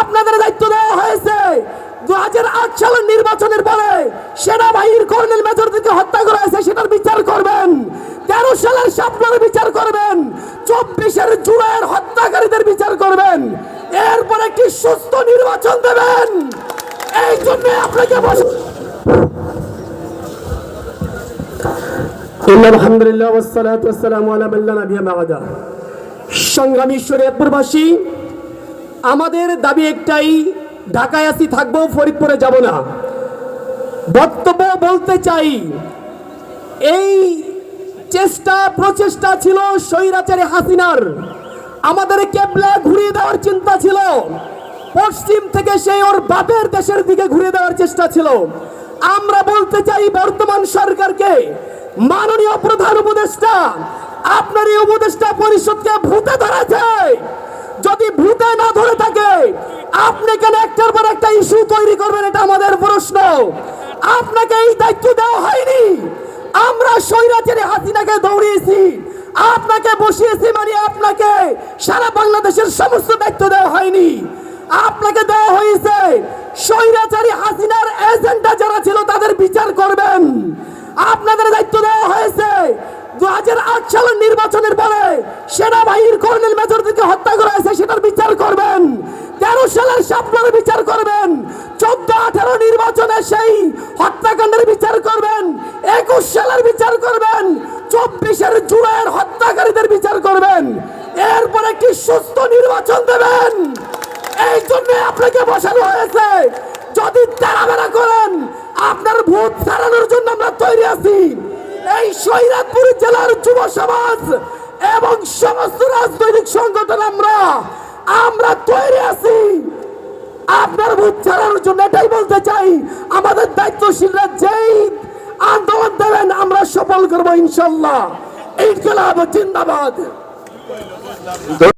আপনাদের দায়িত্ব দেওয়া হয়েছে 2008 সালের নির্বাচনের পরে সেনাবাহিনীর কর্নেল মেজরদেরকে হত্যা করা হয়েছে, সেটার বিচার করবেন। 13 সালের শাপলার বিচার করবেন। 24-এর জুলাইয়ের হত্যাকারীদের বিচার করবেন। এরপর একটি সুস্থ নির্বাচন দেবেন। এই জন্য আপনাকে আলহামদুলিল্লাহ ওয়াসসালাতু ওয়াসসালামু আলা মান লা নাবিয়্যা বা'দা। সংগ্রামী শরীয়তপুরবাসী, আমাদের দাবি একটাই, ঢাকায় আসি থাকবো, ফরিদপুরে যাব না। বক্তব্য বলতে চাই, এই প্রচেষ্টা ছিল স্বৈরাচারী হাসিনার। আমাদের কেবলা ঘুরিয়ে দেওয়ার চিন্তা ছিল, পশ্চিম থেকে সেই ওর বাপের দেশের দিকে ঘুরিয়ে দেওয়ার চেষ্টা ছিল। আমরা বলতে চাই বর্তমান সরকারকে, মাননীয় প্রধান উপদেষ্টা, আপনার এই উপদেষ্টা পরিষদকে ভূতে ধরেছে। যদি ভূতে না ধরে থাকে, আপনি কেন একটার পর একটা ইস্যু তৈরি করবেন? এটা আমাদের প্রশ্ন। আপনাকে এই দায়িত্ব দেওয়া হয়নি। আমরা স্বৈরাচারী হাসিনাকে দৌড়িয়েছি, আপনাকে বসিয়েছি, মানে আপনাকে সারা বাংলাদেশের সমস্ত দায়িত্ব দেওয়া হয়নি। আপনাকে দেওয়া হয়েছে স্বৈরাচারী হাসিনার এজেন্ডা যারা ছিল তাদের বিচার করবেন। আপনাদের দায়িত্ব দেওয়া হয়েছে 2008 সালের নির্বাচনের পরে সেনাবাহিনীর কর্নেল মেজরদেরকে হত্যা করা হয়েছে, সেটার বিচার করবেন। 13 সালের শাপলার বিচার করবেন। 14-18 নির্বাচনে সেই হত্যাকাণ্ডের বিচার করবেন। 21 সালের বিচার করবেন। 24-এর জুলাইয়ের হত্যাকারীদের বিচার করবেন। এরপর একটি সুস্থ নির্বাচন দেবেন। এই জন্য আপনাকে বসানো হয়েছে। যদি তেরাবেরা করেন, আপনার ভোট ছাড়ানোর জন্য আমরা তৈরি আছি। এই শরীয়তপুর জেলার যুব সমাজ এবং সমস্ত রাজনৈতিক সংগঠন আমরা তৈরি আছি আপনার ভোট ছাড়ানোর জন্য। এটাই বলতে চাই, আমাদের দায়িত্বশীলরা যেই আন্দোলন দেবেন আমরা সফল করবো ইনশাল্লাহ। ইনকিলাব জিন্দাবাদ।